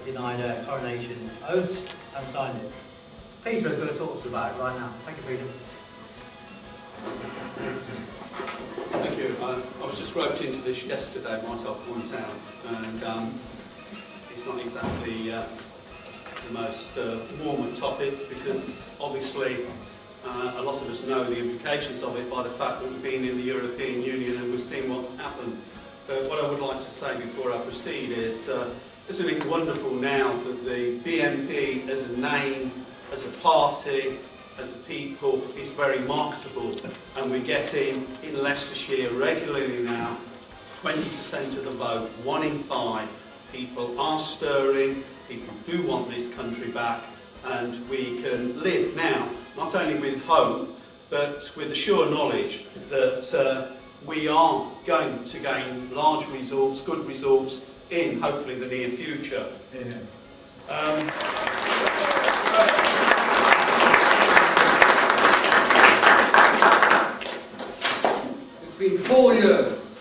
denied a coronation oath and signed it. Peter is going to talk to us about it right now. Thank you, Peter. Thank you. I was just roped into this yesterday, might I point out, and it's not exactly the most warm of topics, because obviously a lot of us know the implications of it by the fact that we've been in the European Union and we've seen what's happened. But what I would like to say before I proceed is, isn't it wonderful now that the BNP as a name, as a party, as a people, is very marketable, and we're getting in Leicestershire regularly now 20% of the vote, 1 in 5. People are stirring, people do want this country back, and we can live now, not only with hope, but with the sure knowledge that we are going to gain large results, good results, in hopefully the near future. Yeah. It's been 4 years.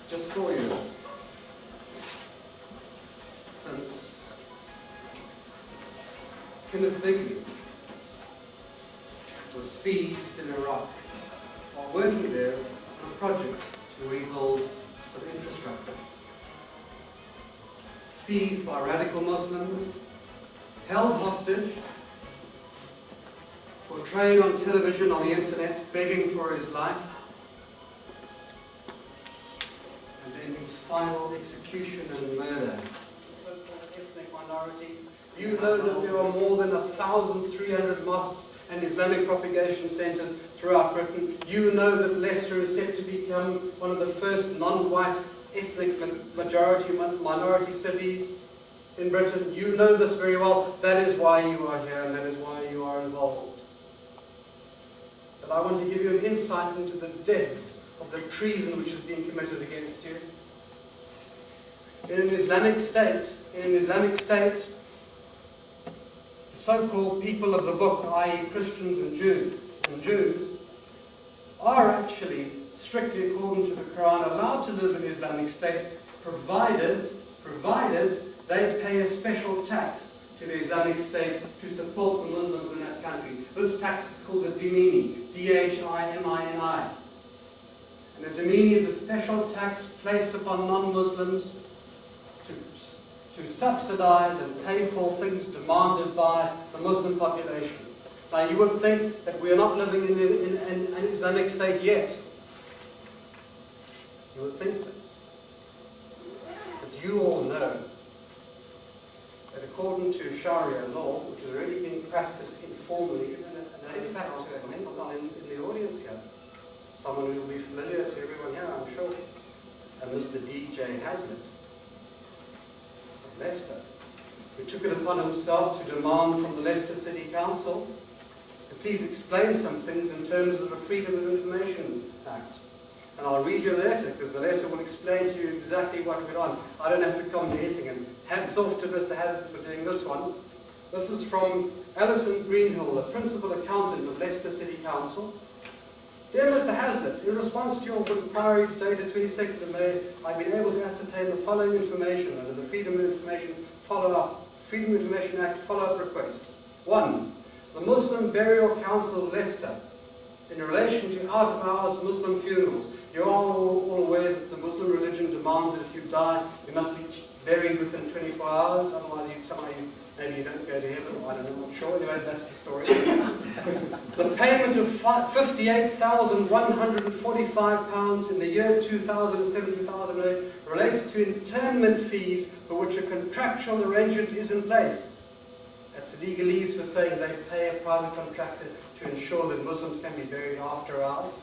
Just 4 years since Kenneth Bigley was seized in Iraq while working there on a project to rebuild some infrastructure. Seized by radical Muslims, held hostage, portrayed on television, on the internet, begging for his life, and then his final execution and murder. So-called ethnic minorities. You know that there are more than 1,300 mosques and Islamic propagation centres throughout Britain. You know that Leicester is set to become one of the first non-white ethnic minority cities in Britain. You know this very well. That is why you are here, and that is why you are involved. But I want to give you an insight into the depths of the treason which is being committed against you. In an Islamic state, the so-called people of the book, i.e. Christians and Jews, are actually, strictly according to the Quran, allowed to live in Islamic state, provided they pay a special tax to the Islamic State to support the Muslims in that country. This tax is called a dhimini, D-H-I-M-I-N-I. And a dhimini is a special tax placed upon non-Muslims to subsidize and pay for things demanded by the Muslim population. Now you would think that we are not living in an Islamic state yet. You would think that. But you all know that according to Sharia law, which is already being practiced informally, and in fact, someone in the audience here, someone who will be familiar to everyone here, I'm sure, and Mr. DJ Hazlitt of Leicester, who took it upon himself to demand from the Leicester City Council to please explain some things in terms of the Freedom of Information Act. And I'll read you a letter, because the letter will explain to you exactly what went on. I don't have to comment anything, and hats off to Mr. Hazlitt for doing this one. This is from Alison Greenhill, the Principal Accountant of Leicester City Council. Dear Mr. Hazlitt, in response to your inquiry dated 22nd of May, I've been able to ascertain the following information under the Freedom of Information Act follow-up request. 1. The Muslim Burial Council of Leicester, in relation to out-of-hours Muslim funerals. You are all aware that the Muslim religion demands that if you die, you must be buried within 24 hours, otherwise maybe you don't go to heaven, or I don't know, I'm not sure. Anyway, that's the story. The payment of £58,145 in the year 2007-2008 relates to internment fees for which a contractual arrangement is in place. That's legalese for saying they pay a private contractor to ensure that Muslims can be buried after hours.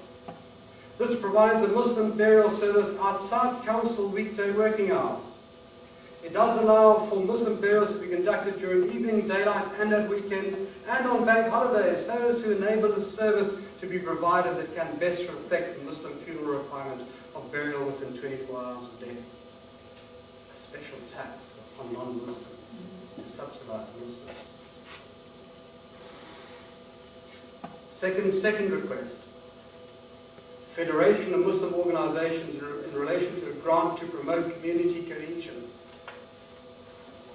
This provides a Muslim burial service outside council weekday working hours. It does allow for Muslim burials to be conducted during evening, daylight and at weekends and on bank holidays, so as to enable a service to be provided that can best reflect the Muslim funeral requirement of burial within 24 hours of death. A special tax on non-Muslims to subsidize Muslims. Second request. Federation of Muslim Organizations in relation to a grant to promote community cohesion.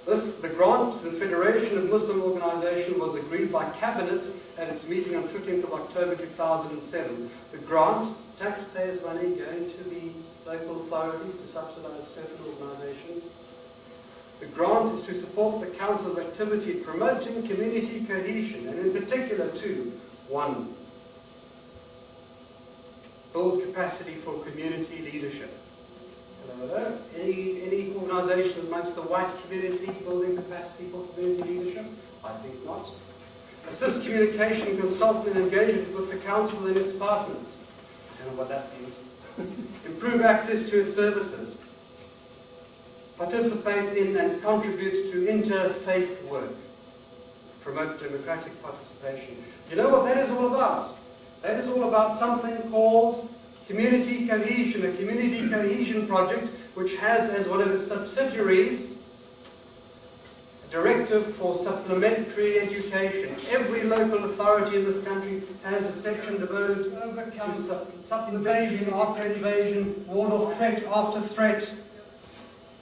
The grant to the Federation of Muslim Organisations was agreed by Cabinet at its meeting on 15th of October 2007. The grant, taxpayers' money going to the local authorities to subsidise certain organisations. The grant is to support the Council's activity promoting community cohesion, and in particular to 1. Build capacity for community leadership. Hello. Any organisations amongst the white community building capacity for community leadership? I think not. Assist communication, consultant and engagement with the Council and its partners. I don't know what that means. Improve access to its services. Participate in and contribute to interfaith work. Promote democratic participation. You know what that is all about? That is all about something called community cohesion, a community cohesion project which has as one of its subsidiaries a directive for supplementary education. Every local authority in this country has a section devoted to overcome invasion after invasion, ward or threat after threat.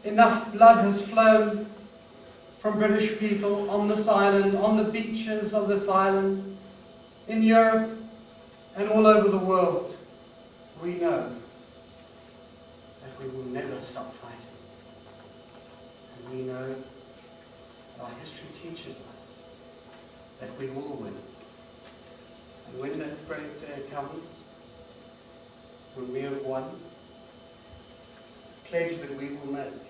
Enough blood has flown from British people on this island, on the beaches of this island, in Europe and all over the world. We know that we will never stop fighting. And we know that our history teaches us that we will win. And when that great day comes, when we have won, the pledge that we will make,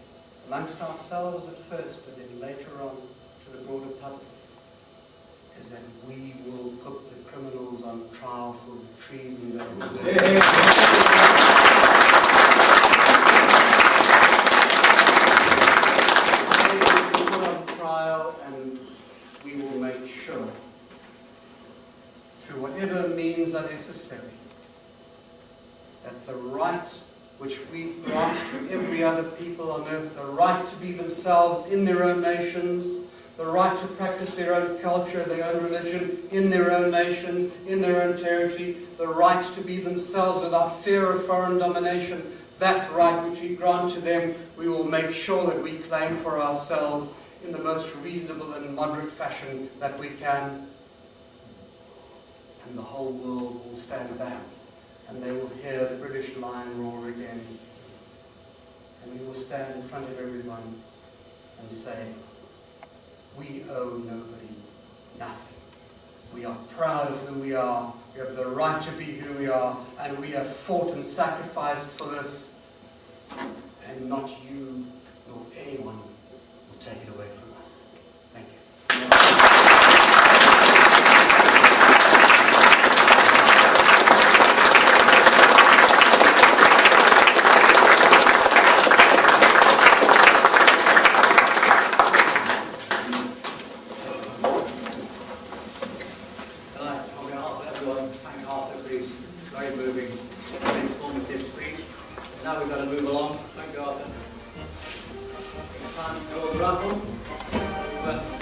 amongst ourselves at first, but then later on to the broader public, is that we will put the criminals on trial for the treason that we did. We will put on trial, and we will make sure, through whatever means are necessary, that the right which we grant to every other people on earth, the right to be themselves in their own nations, the right to practice their own culture, their own religion, in their own nations, in their own territory, the right to be themselves without fear of foreign domination, that right which we grant to them, we will make sure that we claim for ourselves in the most reasonable and moderate fashion that we can. And the whole world will stand back, and they will hear the British lion roar again. And we will stand in front of everyone and say, we owe nobody nothing. We are proud of who we are. We have the right to be who we are. And we have fought and sacrificed for this. And not you nor anyone will take it away from us. Thank you. Very moving, very informative speech. Now we've got to move along. Thank you, Arthur. Time to go raffle.